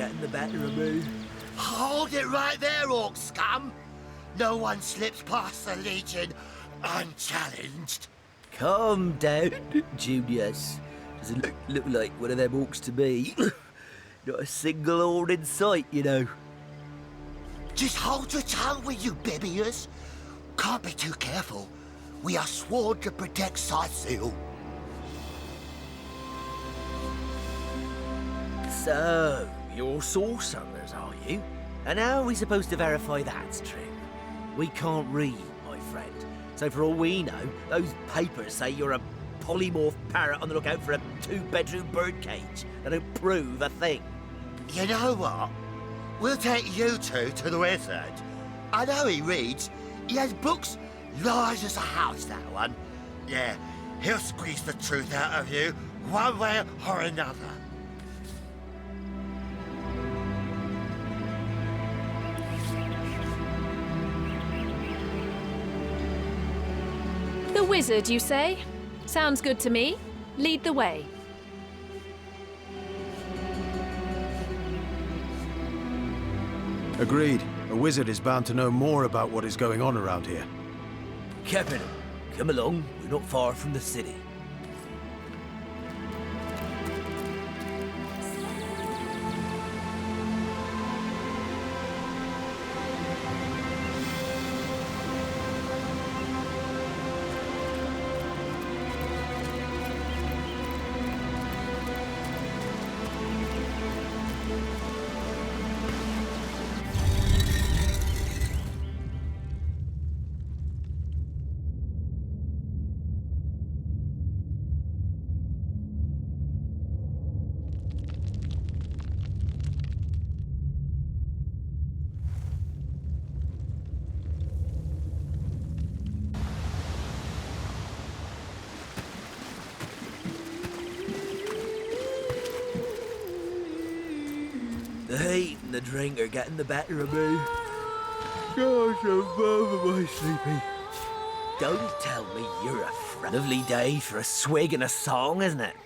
getting the better of me. Hold it right there, orc scum! No one slips past the Legion unchallenged. Calm down, Junius. Doesn't look like one of them orcs to me. Not a single horn in sight, you know. Just hold your tongue, will you, Bibius? Can't be too careful. We are sworn to protect Cyseal. So, you're sorcerers, are you? And how are we supposed to verify that's true? We can't read, my friend. So for all we know, those papers say you're a polymorph parrot on the lookout for a 2-bedroom birdcage. They don't prove a thing. You know what? We'll take you two to the wizard. I know he reads. He has books large as a house, that one. Yeah, he'll squeeze the truth out of you, one way or another. The wizard, you say? Sounds good to me. Lead the way. Agreed. A wizard is bound to know more about what is going on around here. Capital, come along. We're not far from the city. The heat and the drink are getting the better of me. Gosh, am I sleepy. Don't tell me you're a friend. Lovely day for a swig and a song, isn't it?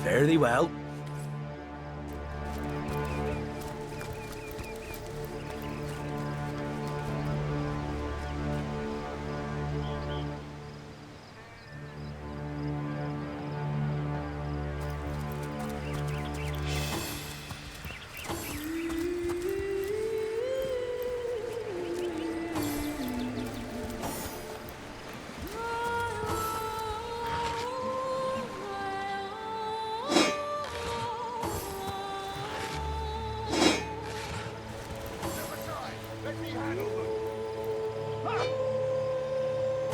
Fairly well.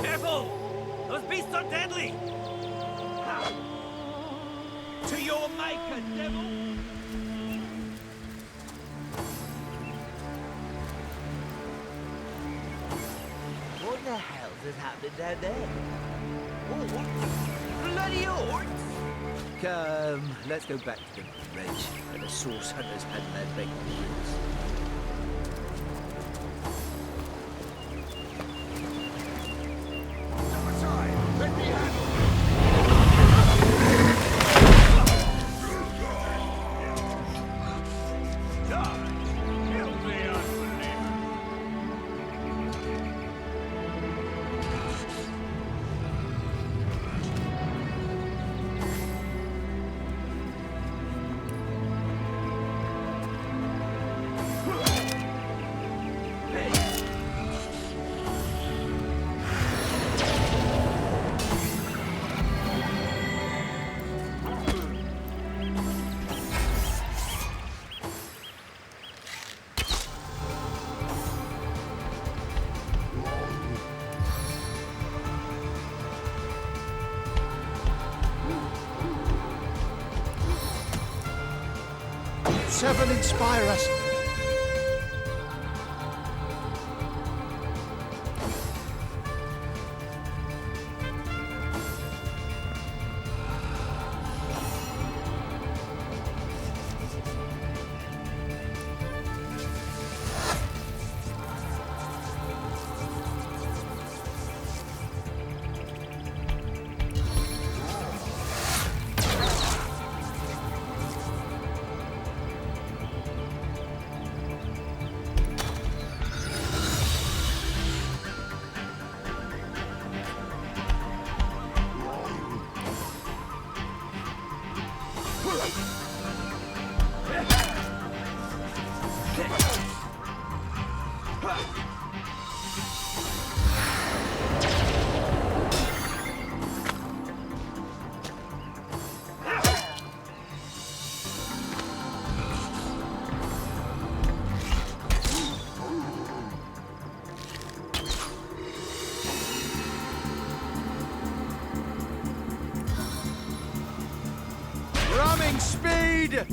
Careful! Those beasts are deadly! To your maker, devil! What the hell is happening down there? Oh, bloody orcs! Come, let's go back to the bridge where the source hunters had their big meals. Seven inspire us. Lightning speed!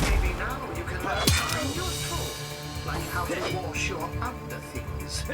Maybe now you can learn something useful, like how to wash your under things.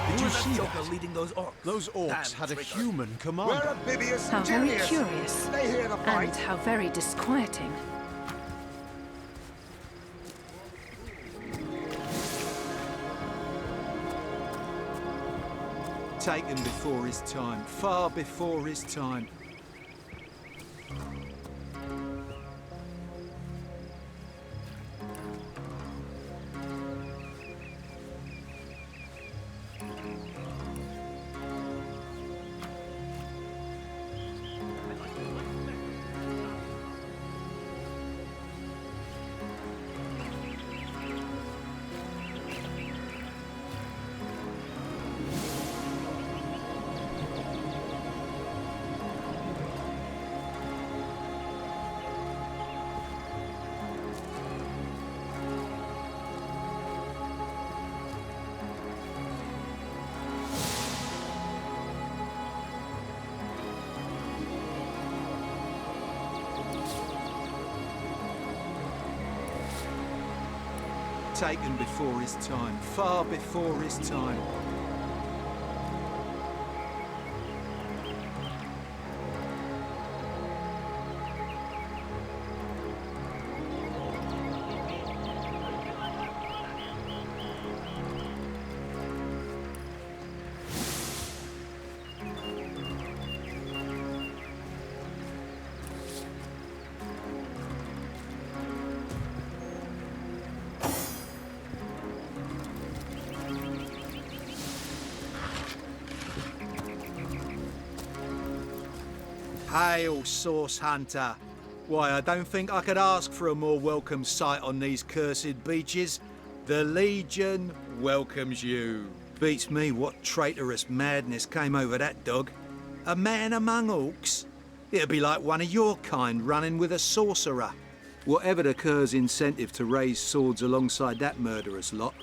Did you see Joker that? leading those orcs? Those orcs Damn had a trigger. human commander. Amphibious How very genius. curious. They hear the fight. And how very disquieting. Taken before his time, far before his time. Taken before his time, far before his time. Hail, Source Hunter! Why, I don't think I could ask for a more welcome sight on these cursed beaches. The Legion welcomes you. Beats me what traitorous madness came over that dog. A man among orcs? It'd be like one of your kind running with a sorcerer. Whatever the Cur's incentive to raise swords alongside that murderous lot,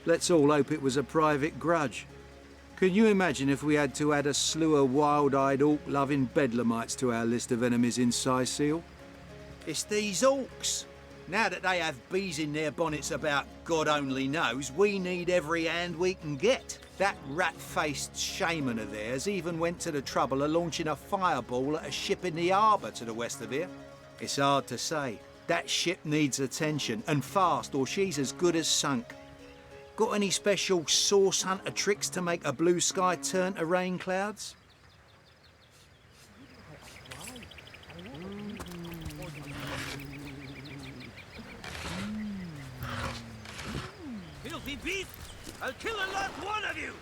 let's all hope it was a private grudge. Can you imagine if we had to add a slew of wild-eyed orc-loving bedlamites to our list of enemies in Cyseal? It's these orcs. Now that they have bees in their bonnets about God only knows, we need every hand we can get. That rat-faced shaman of theirs even went to the trouble of launching a fireball at a ship in the harbour to the west of here. It's hard to say. That ship needs attention, and fast, or she's as good as sunk. Got any special source hunter tricks to make a blue sky turn to rain clouds? Filthy beasts! I'll kill the last one of you!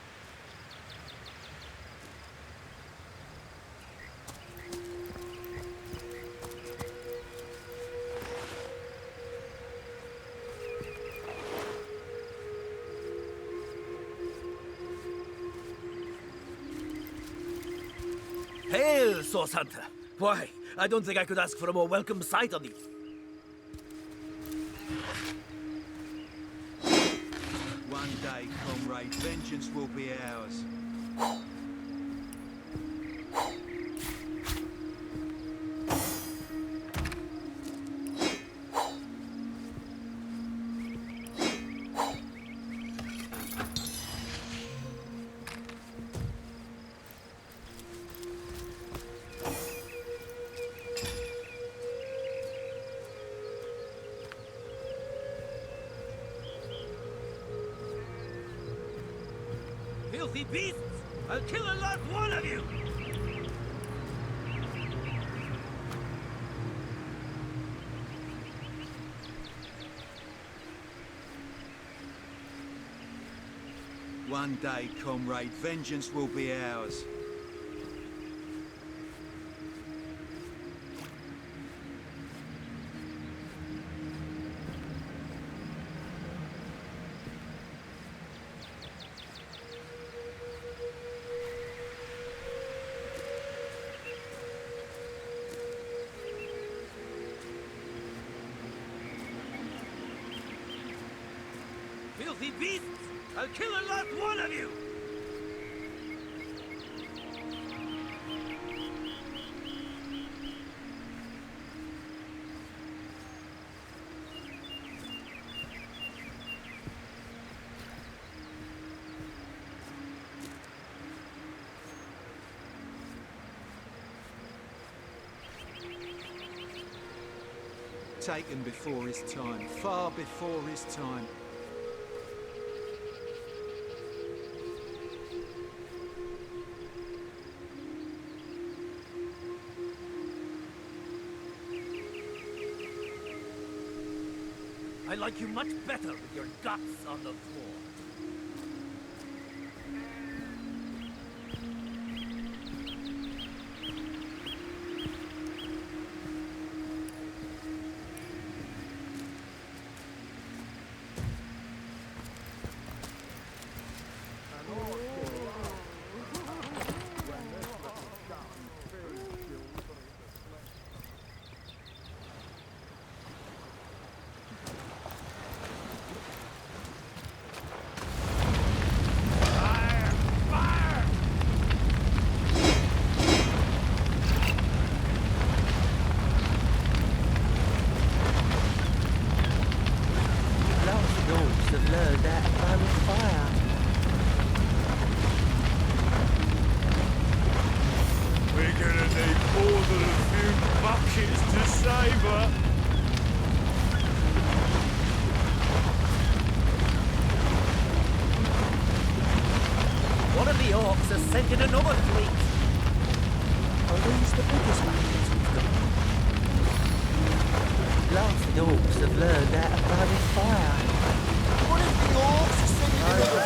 Hail, Source Hunter! Why, I don't think I could ask for a more welcome sight on these. One day, comrade, vengeance will be ours. Filthy beasts! I'll kill the last one of you! One day, comrade, vengeance will be ours. Filthy beasts! I'll kill the last one of you! Taken before his time, far before his time. I like you much better with your guts on the floor. Have learned that about fire. We're gonna need more than a few buckets to save her. One of the orcs has sent in another fleet. Are these the biggest buckets we've got? Blasted orcs have learned that about fire. What if the orcs are singing in the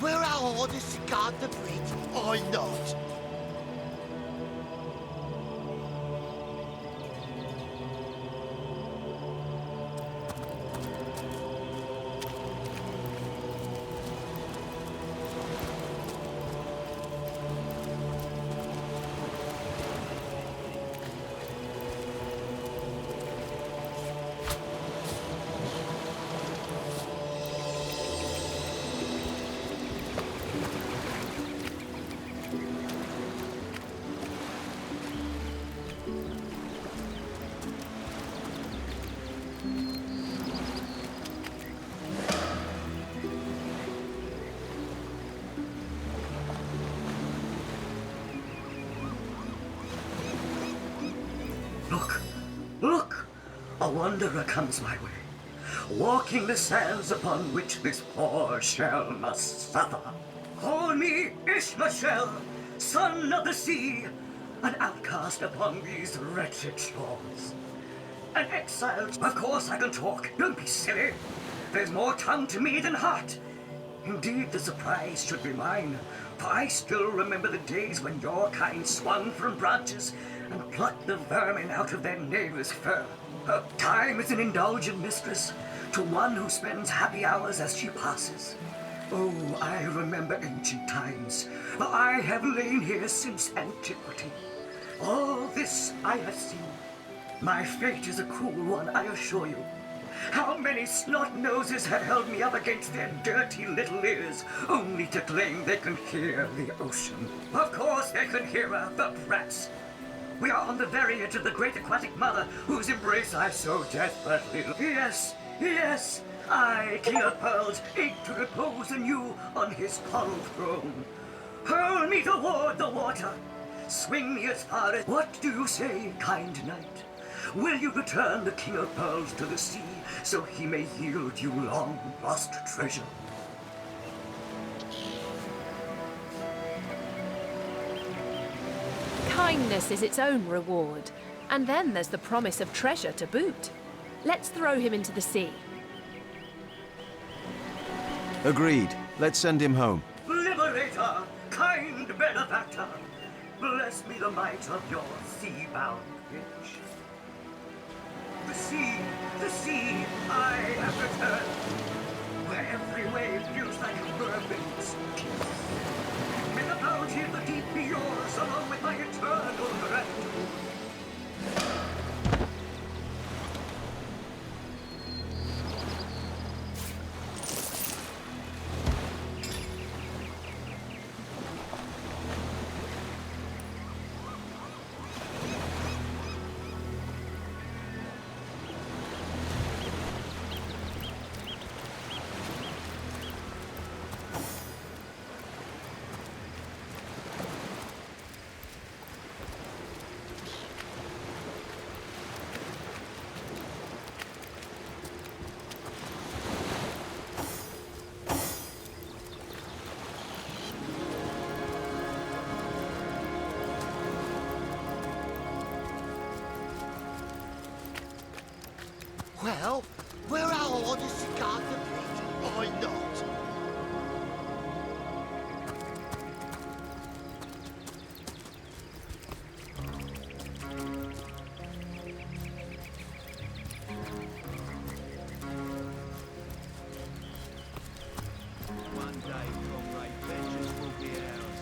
were our orders to guard the bridge or not? Look, look! A wanderer comes my way, walking the sands upon which this poor shell must suffer. Call me Ishmael, son of the sea, an outcast upon these wretched shores. An exile. Of course I can talk, don't be silly. There's more tongue to me than heart. Indeed, the surprise should be mine, for I still remember the days when your kind swung from branches and plucked the vermin out of their neighbor's fur. Time is an indulgent mistress to one who spends happy hours as she passes. Oh, I remember ancient times, for I have lain here since antiquity. All this I have seen. My fate is a cruel one, I assure you. How many snot-noses have held me up against their dirty little ears, only to claim they can hear the ocean? Of course they can hear her, the brats. We are on the very edge of the great aquatic mother, whose embrace I so desperately love. Yes, yes, I, King of Pearls, ache to repose anew on his coral throne. Hurl me toward the water, swing me as far as... What do you say, kind knight? Will you return the King of Pearls to the sea, so he may yield you long-lost treasure? Kindness is its own reward, and then there's the promise of treasure to boot. Let's throw him into the sea. Agreed. Let's send him home. Liberator, kind benefactor, bless me the might of your sea-bound bitch. The sea, I have returned, where every wave feels like a mermaid's kiss. May the bounty of the deep be yours, along with my eternal gratitude. Well, were our orders to guard the bridge or not? One day, comrade, vengeance will be ours.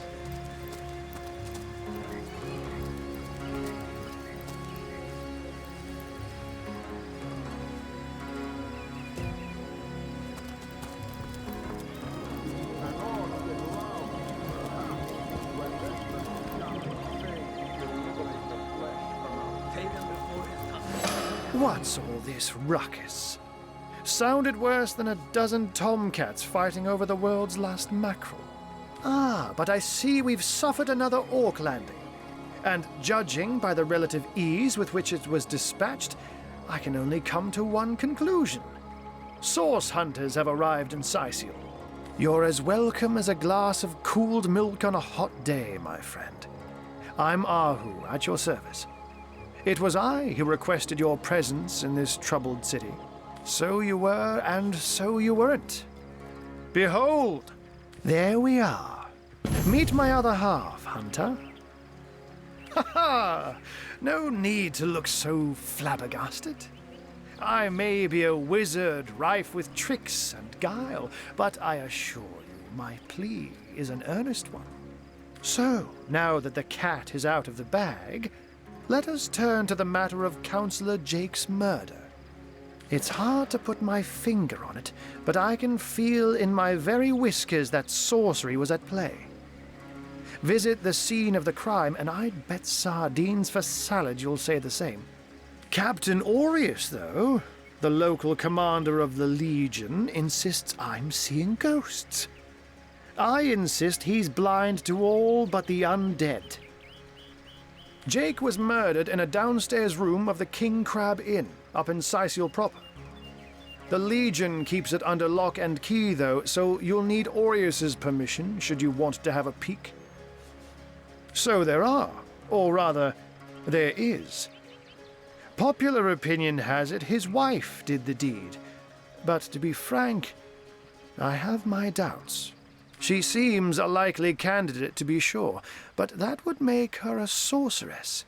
What's all this ruckus? Sounded worse than a dozen tomcats fighting over the world's last mackerel. Ah, but I see we've suffered another orc landing. And judging by the relative ease with which it was dispatched, I can only come to one conclusion. Source hunters have arrived in Cyseal. You're as welcome as a glass of cooled milk on a hot day, my friend. I'm Ahu, at your service. It was I who requested your presence in this troubled city. So you were, and so you weren't. Behold, There we are. Meet my other half, Hunter. Ha ha! No need to look so flabbergasted. I may be a wizard rife with tricks and guile, but I assure you my plea is an earnest one. So, now that the cat is out of the bag, let us turn to the matter of Councillor Jake's murder. It's hard to put my finger on it, but I can feel in my very whiskers that sorcery was at play. Visit the scene of the crime, and I'd bet sardines for salad you'll say the same. Captain Aureus, though, the local commander of the Legion, insists I'm seeing ghosts. I insist he's blind to all but the undead. Jake was murdered in a downstairs room of the King Crab Inn, up in Cyseal proper. The Legion keeps it under lock and key, though, so you'll need Aureus's permission should you want to have a peek. So there are, or rather, there is. Popular opinion has it his wife did the deed, but to be frank, I have my doubts. She seems a likely candidate, to be sure, but that would make her a sorceress.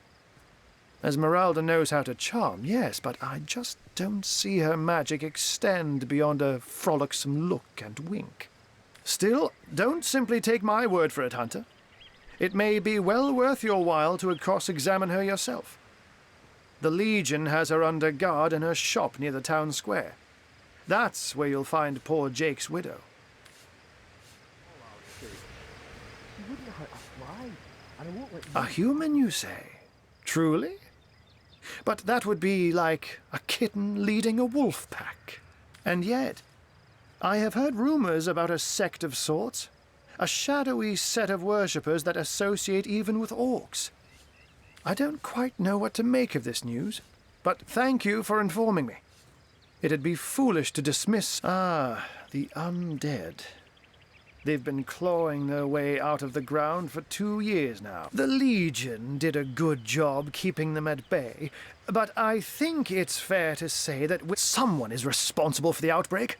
Esmeralda knows how to charm, yes, but I just don't see her magic extend beyond a frolicsome look and wink. Still, don't simply take my word for it, Hunter. It may be well worth your while to cross-examine her yourself. The Legion has her under guard in her shop near the town square. That's where you'll find poor Jake's widow. A human, you say? Truly? But that would be like a kitten leading a wolf pack. And yet, I have heard rumors about a sect of sorts. A shadowy set of worshippers that associate even with orcs. I don't quite know what to make of this news, but thank you for informing me. It'd be foolish to dismiss... the undead. They've been clawing their way out of the ground for 2 years now. The Legion did a good job keeping them at bay, but I think it's fair to say that someone is responsible for the outbreak.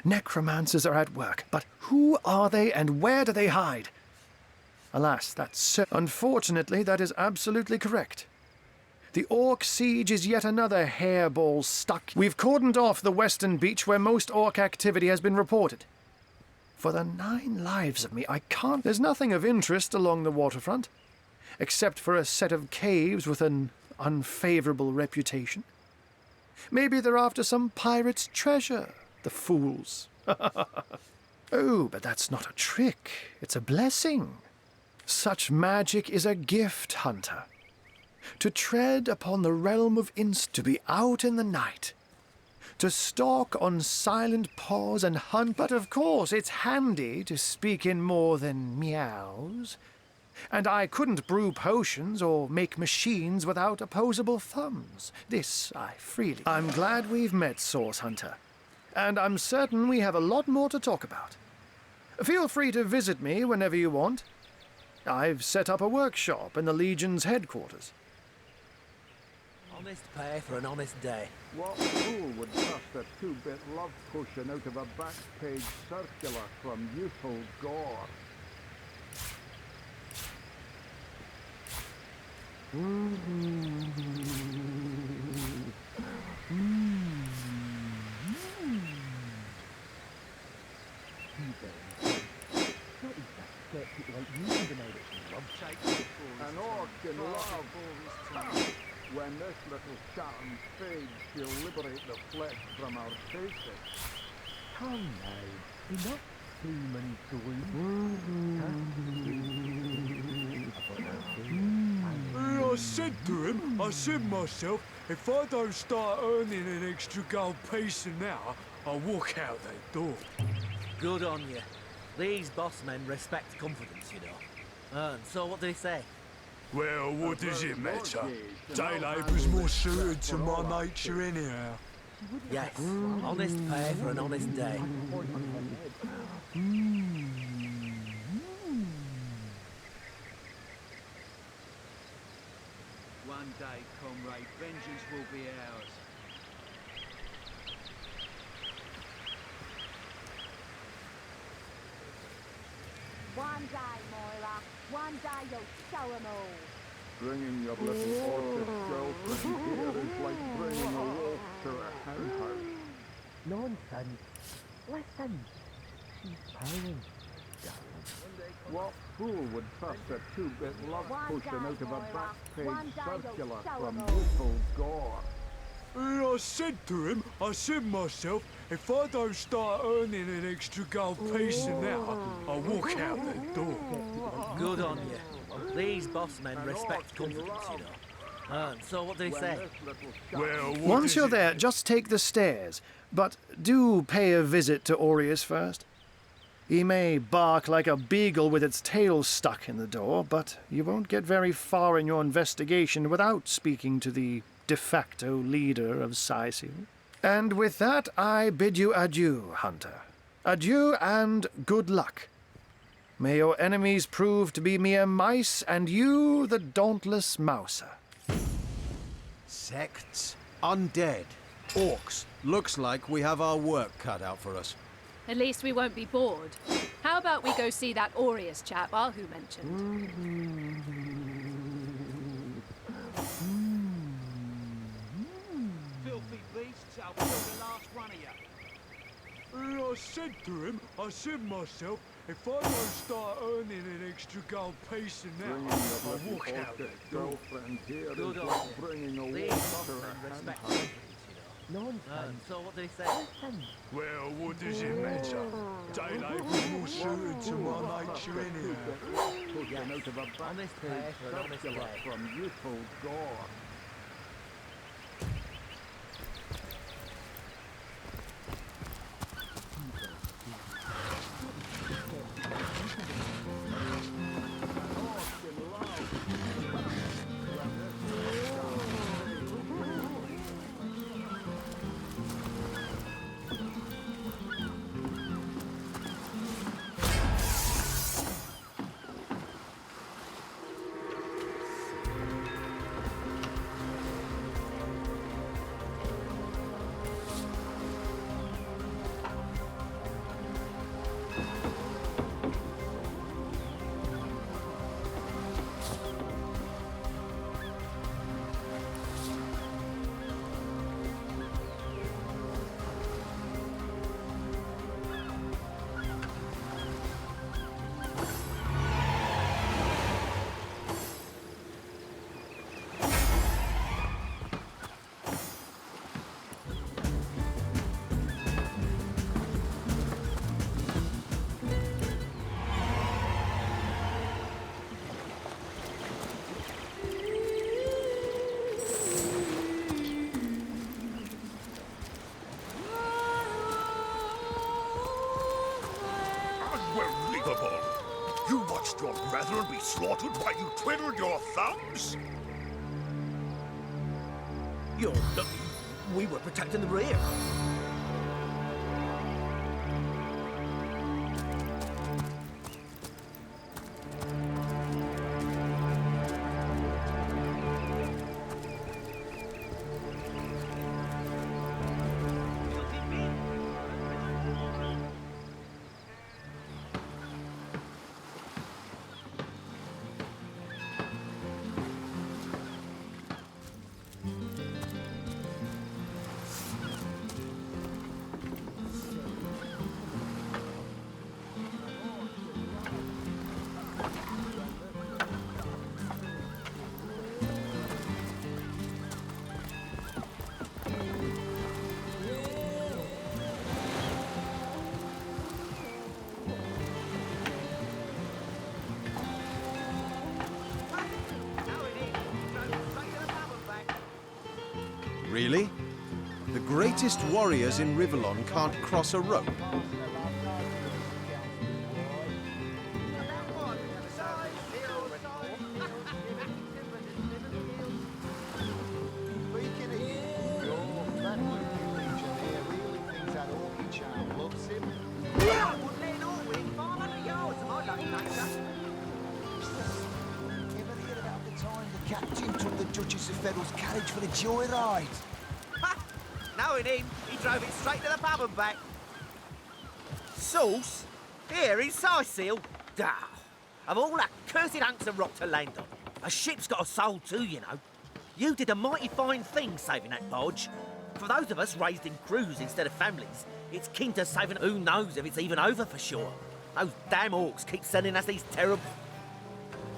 Necromancers are at work, but who are they and where do they hide? Alas, that's so... Unfortunately, that is absolutely correct. The Orc siege is yet another hairball stuck. We've cordoned off the western beach where most Orc activity has been reported. For the 9 lives of me, I can't... There's nothing of interest along the waterfront, except for a set of caves with an unfavorable reputation. Maybe they're after some pirate's treasure, the fools. Oh, but that's not a trick. It's a blessing. Such magic is a gift, Hunter. To tread upon the realm of to be out in the night. To stalk on silent paws and hunt. But of course, it's handy to speak in more than meows. And I couldn't brew potions or make machines without opposable thumbs. This I freely... I'm glad we've met, Source Hunter. And I'm certain we have a lot more to talk about. Feel free to visit me whenever you want. I've set up a workshop in the Legion's headquarters. Honest pay for an honest day. What fool would trust a 2-bit love potion out of a back-page circular from youthful gore? An orc in love. When this little Chatham fades, she'll liberate the flesh from our faces. Come now, do not seem I said to him, I said myself, if I don't start earning an extra gold piece an hour, I'll walk out that door. Good on you. These boss men respect confidence, you know. So what did he say? Well, what does it matter? Day labour's more suited to my nature anyhow. Yes, honest pay for an honest day. One day, comrade, vengeance will be ours. One day, Moira. One day you'll show 'em all. Bringing your little orchid girlfriend here is like bringing a wolf to a hen house. Nonsense. Listen. She's purring. What fool would trust a two-bit love potion out of a back-page circular from youthful gore? I said to him, I said myself, if I don't start earning an extra gold piece an hour, I'll walk out the door. Good on you. These boss men respect confidence, you know. And so what do they say? Well, what Once is you're it? there, just take the stairs. But do pay a visit to Aureus first. He may bark like a beagle with its tail stuck in the door, but you won't get very far in your investigation without speaking to the de facto leader of Cyseal. And with that, I bid you adieu, Hunter. Adieu and good luck. May your enemies prove to be mere mice, and you the dauntless mouser. Sects, undead, orcs. Looks like we have our work cut out for us. At least we won't be bored. How about we go see that Aureus chap Ahu mentioned? Filthy beasts, I'll kill the last one of you. I said to him, I said myself, if I don't start earning an extra gold piece an Bringing hour, your I'll little walk out orchid the door. girlfriend here is Good on like you. bringing a These wolf boss to men a hen respect house. confidence, you know. Nonsense. So what do they say? Listen. Well, what does it matter? Day labor's more suited to my nature anyhow. Potion out of a Honest back-page pay for an honest circular day. from youthful gore. Unbelievable! You watched your brethren be slaughtered while you twiddled your thumbs? You're lucky we were protecting the rear. Really? The greatest warriors in Rivellon can't cross a rope. Captain took the Duchess of Federal's carriage for the joyride. Knowing him, he drove it straight to the pub and back. Sauce? Here in Cyseal? Ah, of all that cursed hunks of rock to land on, a ship's got a soul too, you know. You did a mighty fine thing saving that barge. For those of us raised in crews instead of families, it's kin to saving who knows if it's even over for sure. Those damn orcs keep sending us these terrible...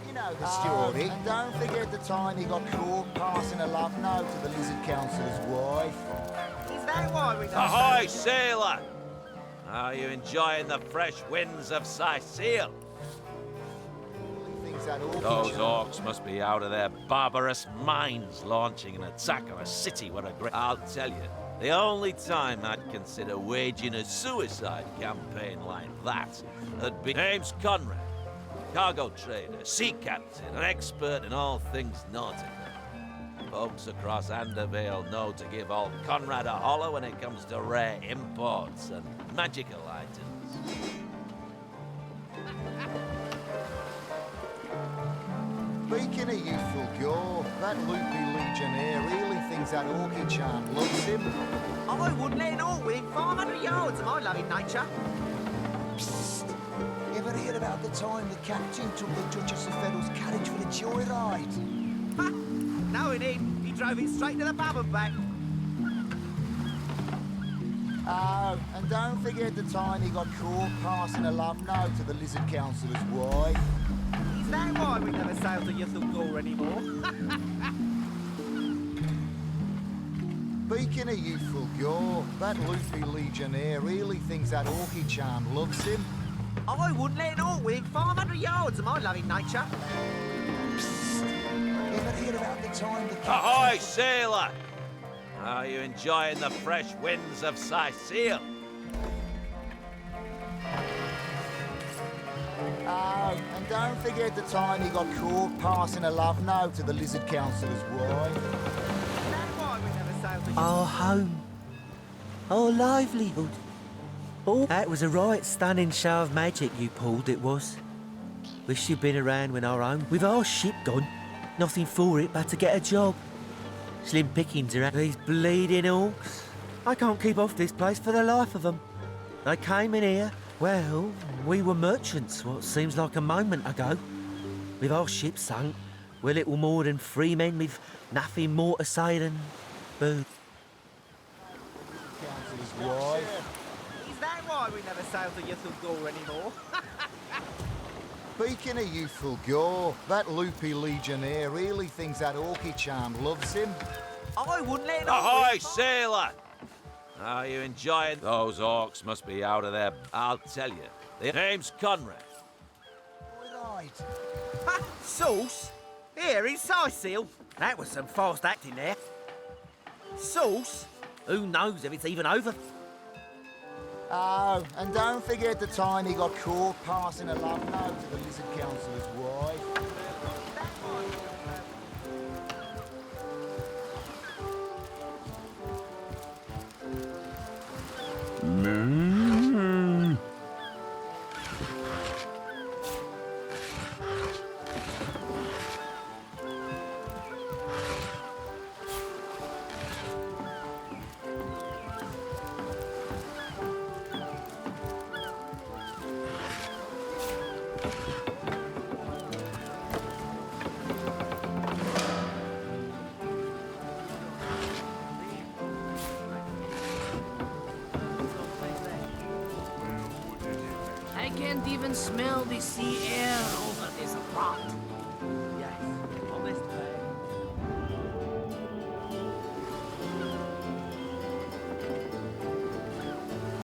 You know the story. And don't forget the time he got caught passing a love note to the Lizard Councillor's wife. Is that why we don't... Ahoy, sailor! Are you enjoying the fresh winds of Cyseal? Those orcs must be out of their barbarous minds launching an attack on a city where a great... I'll tell you, the only time I'd consider waging a suicide campaign like that would be... Name's Conrad, cargo trader, sea captain, an expert in all things nautical. Folks across Andervale know to give old Conrad a holler when it comes to rare imports and magical items. Speaking of youthful gore, that loopy legionnaire really thinks that orchid charm loves him. I wouldn't let an orc within 500 yards of my loving nature. Psst! Ever hear about the time the captain took the Duchess of Federal's carriage for a joyride? Ha! Knowing him, he drove it straight to the pub and back. Oh, and don't forget the time he got caught passing a love note to the Lizard Councillor's wife. Is that why we never sail to Yuthel Gore anymore? Speaking of youthful gore, that loopy legionnaire really thinks that orchid charm loves him. I wouldn't let an orc within 500 yards of my loving nature. Psst! Ever hear about the time the captain... Ahoy, sailor! Are you enjoying the fresh winds of Cyseal? Oh, and don't forget the time he got caught passing a love note to the Lizard Councillor's wife. Our home. Our livelihood. Oh, that was a right stunning show of magic you pulled, it was. Wish you'd been around when our home... With our ship gone, nothing for it but to get a job. Slim pickings around these bleeding orcs. I can't keep off this place for the life of them. I came in here... Well, we were merchants, what seems like a moment ago. With our ship sunk, we're little more than free men with nothing more to say than... boo. Is that why we never sail to Yuthel Gore anymore? Speaking of youthful gore, that loopy legionnaire really thinks that orchid charm loves him. I wouldn't let... Ahoy, sailor! Are you enjoying... Those orcs must be out of their... I'll tell you. The name's Conrad. Right. Ha! Sauce? Here in Cyseal? That was some fast acting there. Sauce? Who knows if it's even over? Oh, and don't forget the time he got caught passing a love note to the Lizard Councillor's wife. I can't even smell the sea air over this rock.